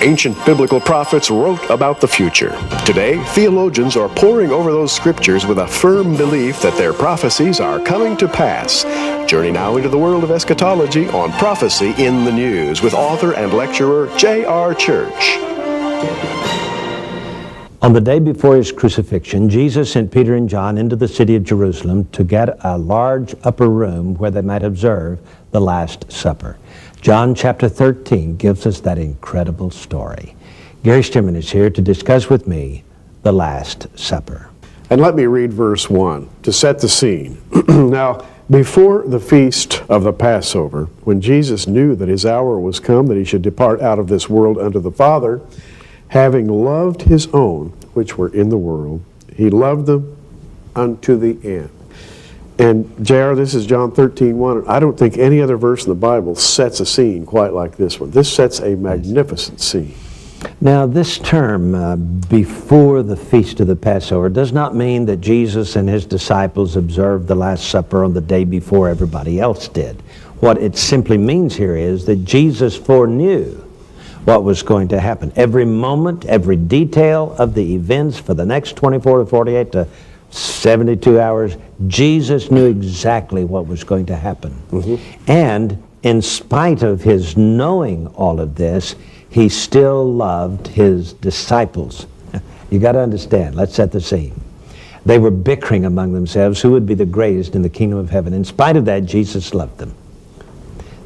Ancient biblical prophets wrote about the future. Today, theologians are poring over those scriptures with a firm belief that their prophecies are coming to pass. Journey now into the world of eschatology on Prophecy in the News with author and lecturer J.R. Church. On the day before his crucifixion, Jesus sent Peter and John into the city of Jerusalem to get a large upper room where they might observe the Last Supper. John chapter 13 gives us that incredible story. Gary Stearman is here to discuss with me the Last Supper. And let me read verse 1 to set the scene. Now, before the feast of the Passover, when Jesus knew that his hour was come, that he should depart out of this world unto the Father, having loved his own which were in the world, he loved them unto the end. And J.R., this is John 13:1. I don't think any other verse in the Bible sets a scene quite like this one. This sets a magnificent scene. Now, this term, before the feast of the Passover, does not mean that Jesus and his disciples observed the Last Supper on the day before everybody else did. What it simply means here is that Jesus foreknew what was going to happen. Every moment, every detail of the events for the next 24 to 48 to 72 hours, Jesus knew exactly what was going to happen. And in spite of his knowing all of this, he still loved his disciples. You got to understand, let's set the scene. They were bickering among themselves who would be the greatest in the kingdom of heaven. In spite of that, Jesus loved them.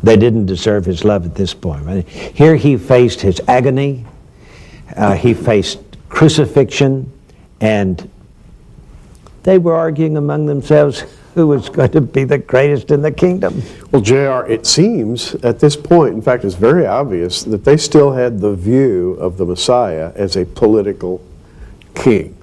They didn't deserve his love at this point. Right? Here he faced his agony, he faced crucifixion, and they were arguing among themselves who was going to be the greatest in the kingdom. Well, J.R., it seems at this point, in fact, it's very obvious that they still had the view of the Messiah as a political king.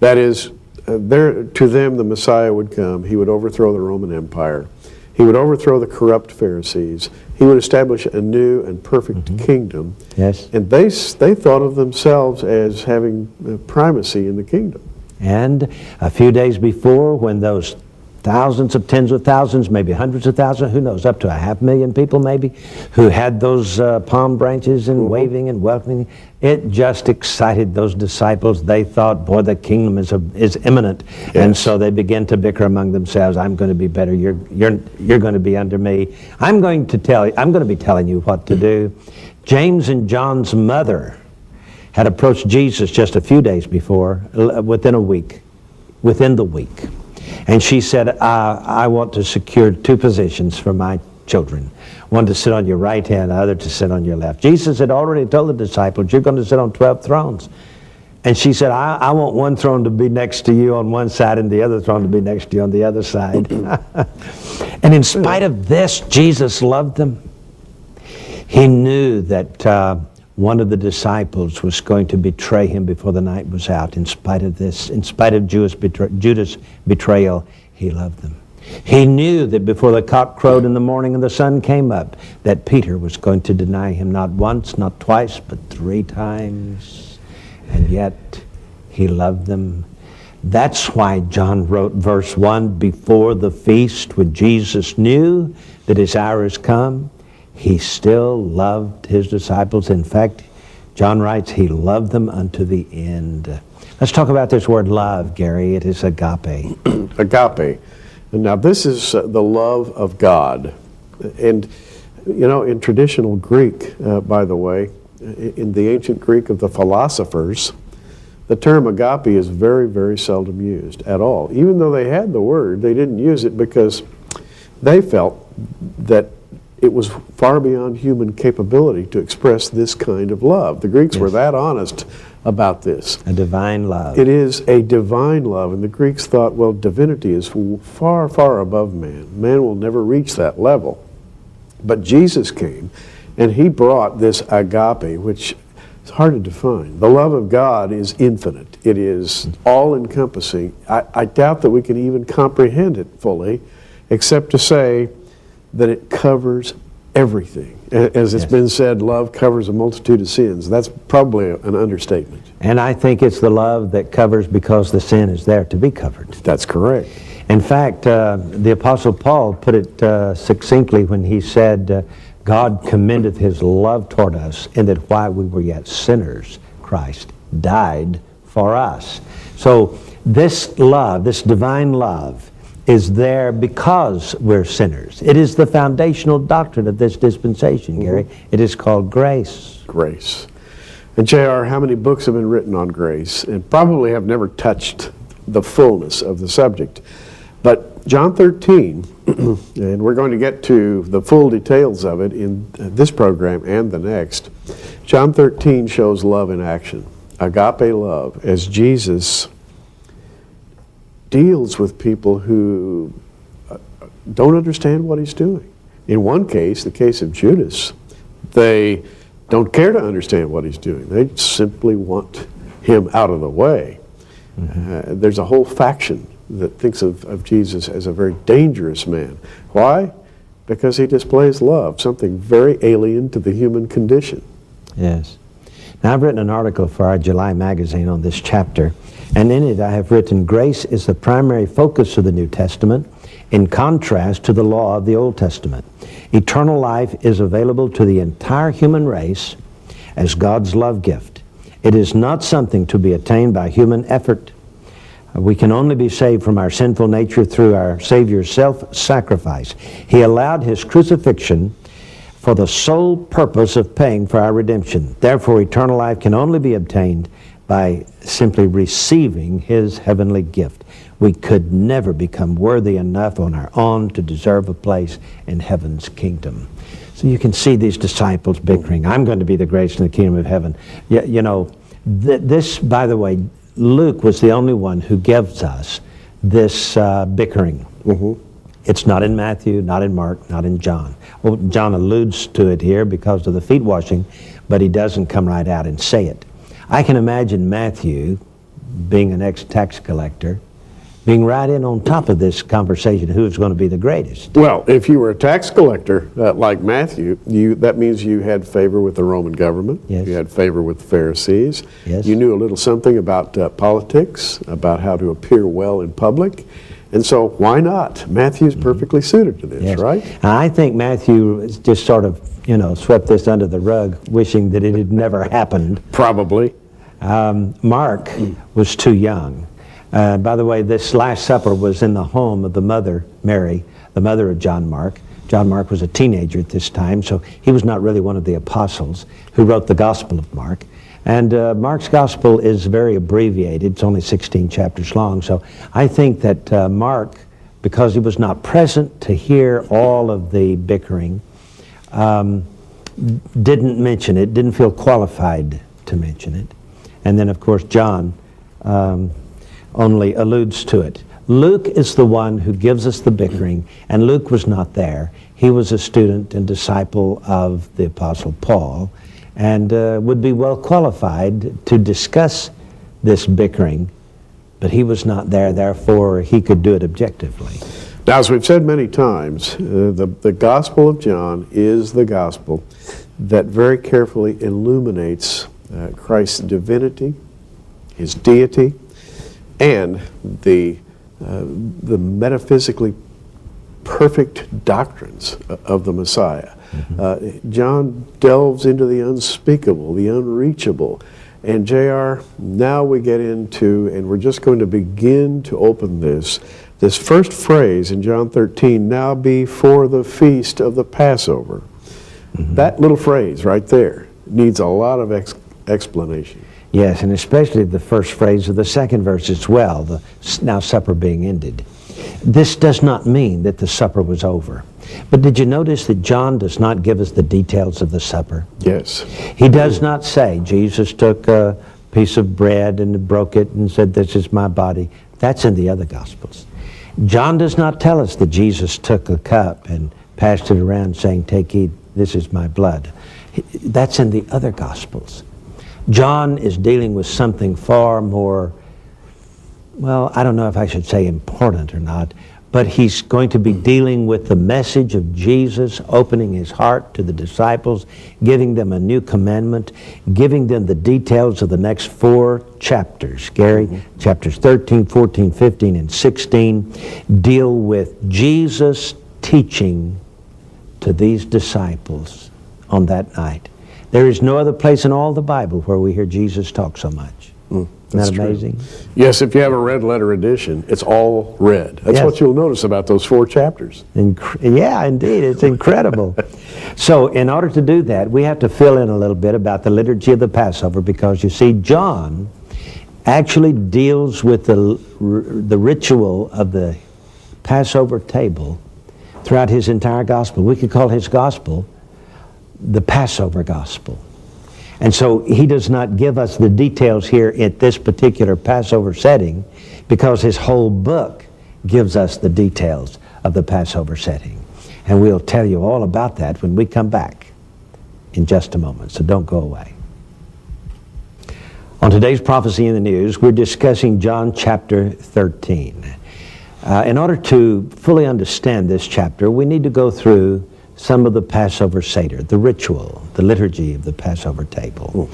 That is, to them the Messiah would come, he would overthrow the Roman Empire, he would overthrow the corrupt Pharisees, he would establish a new and perfect kingdom. Yes. And they thought of themselves as having primacy in the kingdom. And a few days before, when those thousands of tens of thousands, maybe hundreds of thousands, who knows, up to 500,000 people maybe, who had those palm branches and waving and welcoming, it just excited those disciples. They thought, boy, the kingdom is imminent. Yes. And so they began to bicker among themselves. I'm going to be better. You're going to be under me. I'm going to be telling you what to do. James and John's mother had approached Jesus just a few days before, within the week. And she said, I want to secure 2 positions for my children. One to sit on your right hand, the other to sit on your left. Jesus had already told the disciples, you're going to sit on 12 thrones. And she said, I want one throne to be next to you on one side and the other throne to be next to you on the other side. And in spite of this, Jesus loved them. He knew that one of the disciples was going to betray him before the night was out. In spite of this, in spite of Judas' betrayal, he loved them. He knew that before the cock crowed in the morning and the sun came up, that Peter was going to deny him not once, not twice, but 3 times. And yet, he loved them. That's why John wrote verse 1, before the feast, when Jesus knew that his hour has come, he still loved his disciples. In fact, John writes, he loved them unto the end. Let's talk about this word love, Gary. It is agape. Agape. And now this is the love of God. And, you know, in traditional Greek, by the way, in the ancient Greek of the philosophers, the term agape is very, very seldom used at all. Even though they had the word, they didn't use it because they felt that it was far beyond human capability to express this kind of love. The Greeks were that honest about this. A divine love. It is a divine love, and the Greeks thought, well, divinity is far, far above man. Man will never reach that level. But Jesus came, and he brought this agape, which is hard to define. The love of God is infinite. It is all-encompassing. I doubt that we can even comprehend it fully, except to say that it covers everything. As it's been said, love covers a multitude of sins. That's probably an understatement. And I think it's the love that covers because the sin is there to be covered. That's correct. In fact, the Apostle Paul put it succinctly when he said God commendeth his love toward us, in that while we were yet sinners, Christ died for us. So this love, this divine love, is there because we're sinners. It is the foundational doctrine of this dispensation, Gary. It is called grace. Grace. And J.R., how many books have been written on grace, and probably have never touched the fullness of the subject? But John 13, and we're going to get to the full details of it in this program and the next. John 13 shows love in action, agape love, as Jesus deals with people who don't understand what he's doing. In one case, the case of Judas, they don't care to understand what he's doing. They simply want him out of the way. There's a whole faction that thinks of Jesus as a very dangerous man. Why? Because he displays love, something very alien to the human condition. Yes. Now, I've written an article for our July magazine on this chapter, and in it I have written, grace is the primary focus of the New Testament, in contrast to the law of the Old Testament. Eternal life is available to the entire human race as God's love gift. It is not something to be attained by human effort. We can only be saved from our sinful nature through our Savior's self-sacrifice. He allowed his crucifixion for the sole purpose of paying for our redemption. Therefore, eternal life can only be obtained by simply receiving his heavenly gift. We could never become worthy enough on our own to deserve a place in heaven's kingdom. So you can see these disciples bickering. I'm going to be the greatest in the kingdom of heaven. You know, this, by the way, Luke was the only one who gives us this bickering. It's not in Matthew, not in Mark, not in John. Well, John alludes to it here because of the feet washing, but he doesn't come right out and say it. I can imagine Matthew, being an ex-tax collector, being right in on top of this conversation, who's going to be the greatest. Well, if you were a tax collector like Matthew, that means you had favor with the Roman government. Yes. You had favor with the Pharisees. Yes. You knew a little something about politics, about how to appear well in public. And so why not? Matthew's perfectly suited to this, Yes. right? I think Matthew just sort of, swept this under the rug, wishing that it had never happened. Probably. Mark was too young. By the way, this Last Supper was in the home of the mother, Mary, the mother of John Mark. John Mark was a teenager at this time, so he was not really one of the apostles who wrote the Gospel of Mark. And Mark's Gospel is very abbreviated. It's only 16 chapters long. So I think that Mark, because he was not present to hear all of the bickering, didn't mention it, didn't feel qualified to mention it. And then, of course, John only alludes to it. Luke is the one who gives us the bickering, and Luke was not there. He was a student and disciple of the Apostle Paul, and would be well qualified to discuss this bickering, but he was not there, therefore he could do it objectively. Now, as we've said many times, the Gospel of John is the Gospel that very carefully illuminates Christ's divinity, his deity, and the metaphysically perfect doctrines of the Messiah. John delves into the unspeakable, the unreachable. And J.R., now we get into, and we're just going to begin to open this first phrase in John 13, now before the feast of the Passover. That little phrase right there needs a lot of explanation. Yes, and especially the first phrase of the second verse as well, the now supper being ended. This does not mean that the supper was over. But did you notice that John does not give us the details of the supper? Yes. He does not say Jesus took a piece of bread and broke it and said, this is my body. That's in the other Gospels. John does not tell us that Jesus took a cup and passed it around saying, take, eat, this is my blood. That's in the other Gospels. John is dealing with something far more, well, I don't know if I should say important or not, but he's going to be dealing with the message of Jesus, opening his heart to the disciples, giving them a new commandment, giving them the details of the next 4 chapters. Gary, chapters 13, 14, 15, and 16 deal with Jesus teaching to these disciples on that night. There is no other place in all the Bible where we hear Jesus talk so much. Isn't that amazing? True. Yes, if you have a red letter edition, it's all red. That's what you'll notice about those 4 chapters. Yeah, indeed. It's incredible. So in order to do that, we have to fill in a little bit about the liturgy of the Passover, because you see, John actually deals with the ritual of the Passover table throughout his entire gospel. We could call his gospel the Passover gospel. And so he does not give us the details here at this particular Passover setting, because his whole book gives us the details of the Passover setting. And we'll tell you all about that when we come back in just a moment, so don't go away. On today's Prophecy in the News, we're discussing John chapter 13. In order to fully understand this chapter, we need to go through some of the Passover Seder, the ritual, the liturgy of the Passover table.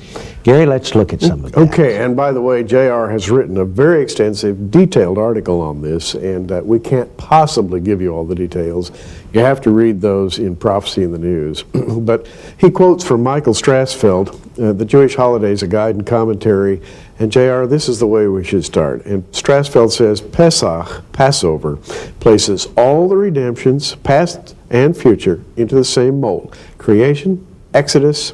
Gary, let's look at some of that. Okay, and by the way, J.R. has written a very extensive, detailed article on this, and we can't possibly give you all the details. You have to read those in Prophecy in the News. But he quotes from Michael Strassfeld, The Jewish Holidays, a Guide and Commentary, and J.R., this is the way we should start. And Strassfeld says, Pesach, Passover, places all the redemptions, past and future, into the same mold. Creation, Exodus,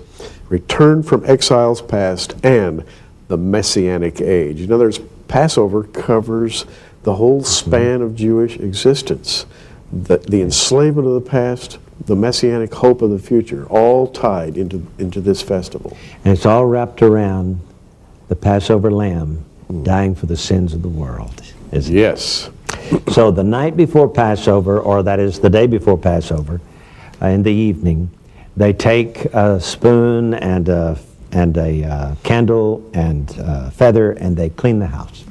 return from exiles past, and the Messianic age. In other words, Passover covers the whole span of Jewish existence. The enslavement of the past, the Messianic hope of the future, all tied into this festival. And it's all wrapped around the Passover lamb dying for the sins of the world, isn't it? Yes. So the night before Passover, or that is the day before Passover, in the evening, they take a spoon and a candle and a feather, and they clean the house.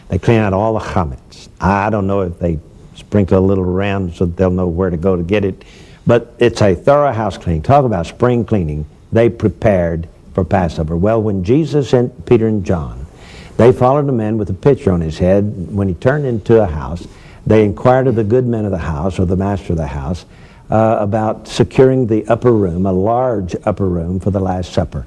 They clean out all the chametz. I don't know if they sprinkle a little around so they'll know where to go to get it, but it's a thorough house cleaning. Talk about spring cleaning. They prepared for Passover. Well, when Jesus sent Peter and John, they followed a man with a pitcher on his head. When he turned into a house, they inquired of the good men of the house, or the master of the house, about securing the upper room, a large upper room for the Last Supper.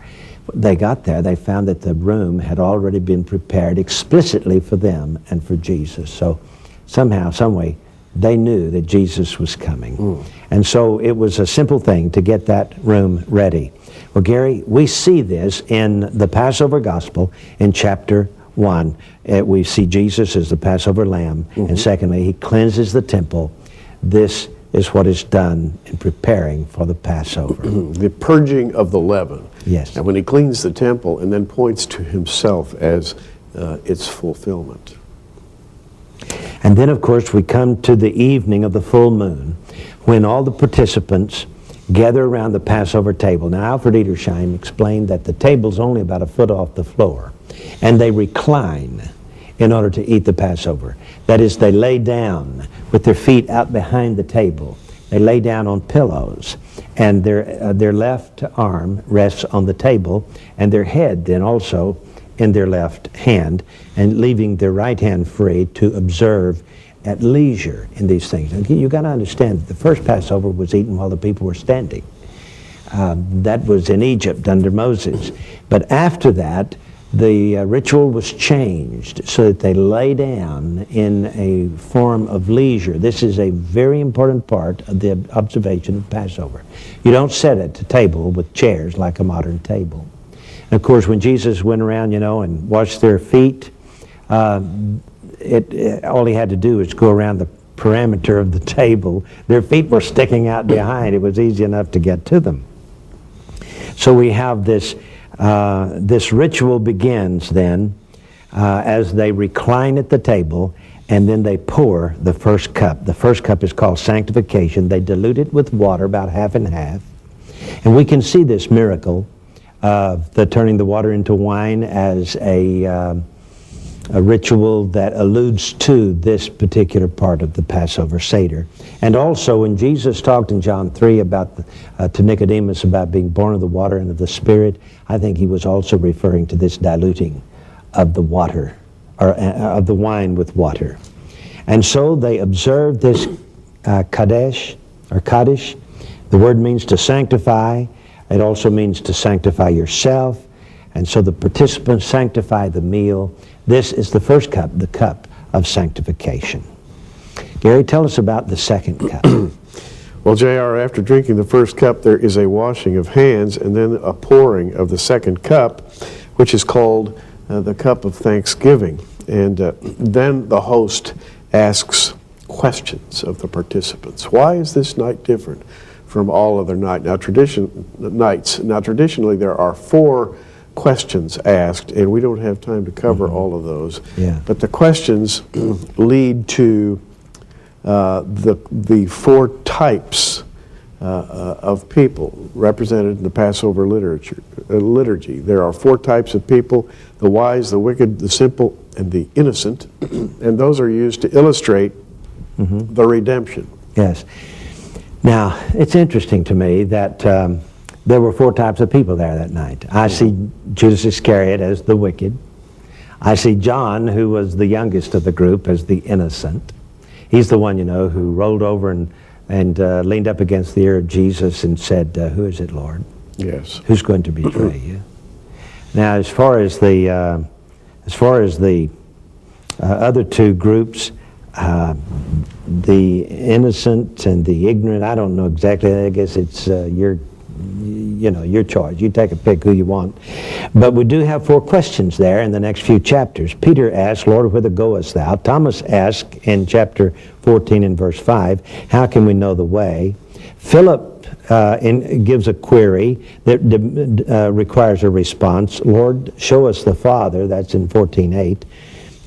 They got there, they found that the room had already been prepared explicitly for them and for Jesus. So somehow, some way, they knew that Jesus was coming. And so it was a simple thing to get that room ready. Well, Gary, we see this in the Passover Gospel in chapter 1. We see Jesus as the Passover lamb, and secondly, he cleanses the temple. This is what is done in preparing for the Passover. The purging of the leaven. Yes. And when he cleans the temple and then points to himself as its fulfillment. And then, of course, we come to the evening of the full moon, when all the participants gather around the Passover table. Now, Alfred Edersheim explained that the table's only about a foot off the floor, and they recline in order to eat the Passover. That is, they lay down with their feet out behind the table. They lay down on pillows, and their left arm rests on the table, and their head then also in their left hand, and leaving their right hand free to observe at leisure in these things. And you got to understand that the first Passover was eaten while the people were standing. That was in Egypt under Moses. But after that, the ritual was changed so that they lay down in a form of leisure. This is a very important part of the observation of Passover. You don't sit at the table with chairs like a modern table. And of course, when Jesus went around, and washed their feet, all he had to do was go around the perimeter of the table. Their feet were sticking out behind. It was easy enough to get to them. So we have this ritual begins then as they recline at the table, and then they pour the first cup. The first cup is called sanctification. They dilute it with water, about half and half. And we can see this miracle of the turning the water into wine as a ritual that alludes to this particular part of the Passover Seder. And also when Jesus talked in John 3 about to Nicodemus about being born of the water and of the Spirit, I think he was also referring to this diluting of the water, or of the wine with water. And so they observed this Kaddish, The word means to sanctify. It also means to sanctify yourself. And so the participants sanctify the meal. This is the first cup, the cup of sanctification. Gary, tell us about the second cup. Well, J.R., after drinking the first cup, there is a washing of hands and then a pouring of the second cup, which is called the cup of thanksgiving. And then the host asks questions of the participants. Why is this night different from all other nights? Now, traditionally, there are 4 questions asked, and we don't have time to cover all of those. Yeah. But the questions lead to the 4 types of people represented in the Passover liturgy. There are 4 types of people: the wise, the wicked, the simple, and the innocent. And those are used to illustrate the redemption. Yes. Now, it's interesting to me that there were 4 types of people there that night. I see Judas Iscariot as the wicked. I see John, who was the youngest of the group, as the innocent. He's the one, who rolled over and leaned up against the ear of Jesus and said, "Who is it, Lord? Yes. Who's going to betray you?" Now, as far as the other 2 groups, the innocent and the ignorant, I don't know exactly. I guess it's your choice. You take a pick who you want. But we do have 4 questions there in the next few chapters. Peter asked, "Lord, whither goest thou?" Thomas asked in chapter 14 and verse 5, "How can we know the way?" Philip gives a query that requires a response. "Lord, show us the Father." That's in 14:8.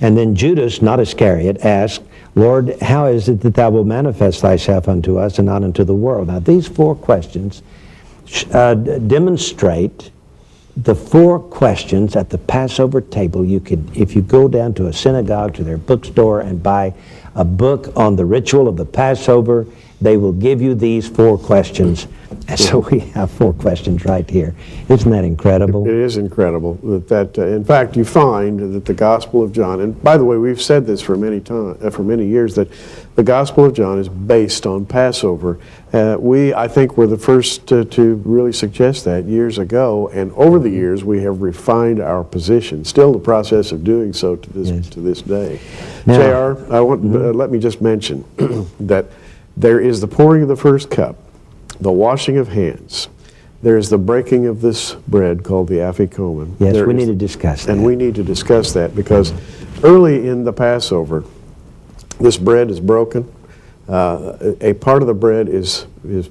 And then Judas, not Iscariot, asked, "Lord, how is it that thou wilt manifest thyself unto us and not unto the world?" Now, these 4 questions demonstrate the 4 questions at the Passover table. You could, if you go down to a synagogue, to their bookstore, and buy a book on the ritual of the Passover, they will give you these 4 questions. And so we have 4 questions right here. Isn't that incredible? It is incredible that in fact, you find that the Gospel of John, and by the way, we've said this for many years, that the Gospel of John is based on Passover. I think, were the first to really suggest that years ago, and over the years we have refined our position. Still, the process of doing so to this day. Now, J.R., let me just mention that there is the pouring of the first cup, the washing of hands. There is the breaking of this bread called the Afikomen. Yes, we need to discuss that. And we need to discuss that because early in the Passover, this bread is broken. A part of the bread is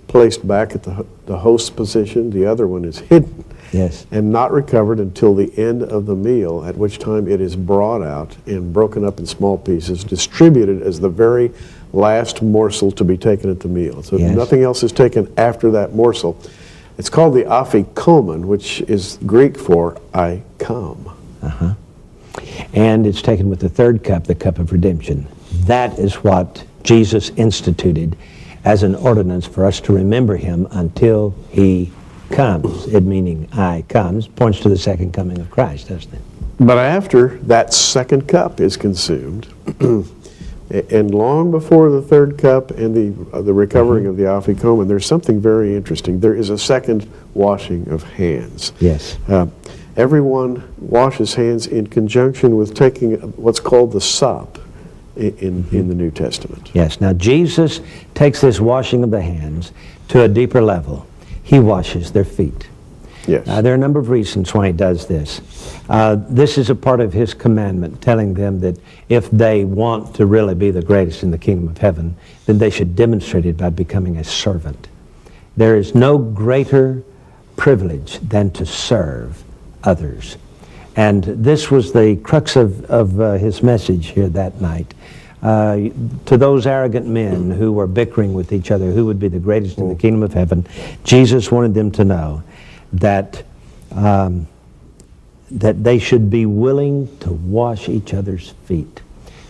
placed back at the host's position. The other one is hidden. Yes. And not recovered until the end of the meal, at which time it is brought out and broken up in small pieces, distributed as the very last morsel to be taken at the meal. So nothing else is taken after that morsel. It's called the Afikomen, which is Greek for "I come." And it's taken with the third cup, the cup of redemption. That is what Jesus instituted as an ordinance for us to remember him until he comes. It meaning "I comes" points to the second coming of Christ, doesn't it? But after that second cup is consumed, and long before the third cup and the recovering of the Afikomen, there's something very interesting. There is a second washing of hands. Yes. Everyone washes hands in conjunction with taking what's called the sop in the New Testament. Yes. Now Jesus takes this washing of the hands to a deeper level. He washes their feet. Yes. There are a number of reasons why he does this. This is a part of his commandment, telling them that if they want to really be the greatest in the kingdom of heaven, then they should demonstrate it by becoming a servant. There is no greater privilege than to serve others. And this was the crux of his message here that night. To those arrogant men who were bickering with each other, who would be the greatest in the kingdom of heaven, Jesus wanted them to know that that they should be willing to wash each other's feet.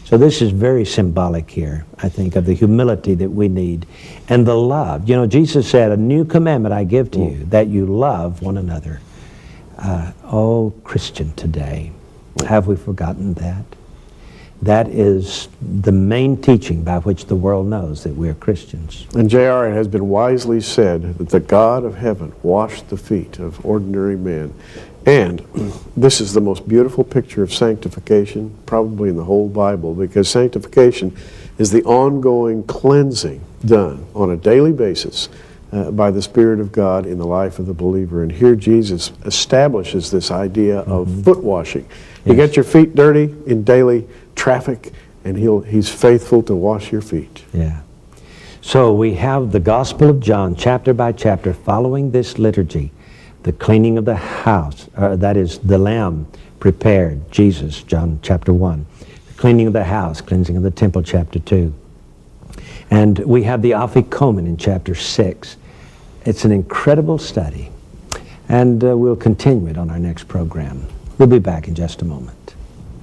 So this is very symbolic here, I think, of the humility that we need and the love. You know, Jesus said, "A new commandment I give to you, that you love one another." Oh, Christian today, have we forgotten that? That is the main teaching by which the world knows that we're Christians. And J.R., it has been wisely said that the God of heaven washed the feet of ordinary men. And this is the most beautiful picture of sanctification probably in the whole Bible, because sanctification is the ongoing cleansing done on a daily basis by the Spirit of God in the life of the believer. And here Jesus establishes this idea of foot washing. You get your feet dirty in daily traffic, and He's faithful to wash your feet. Yeah. So we have the Gospel of John, chapter by chapter, following this liturgy. The cleaning of the house, that is, the Lamb prepared, Jesus, John chapter 1. The cleaning of the house, cleansing of the temple, chapter 2. And we have the Afikomen in chapter 6. It's an incredible study. And we'll continue it on our next program. We'll be back in just a moment.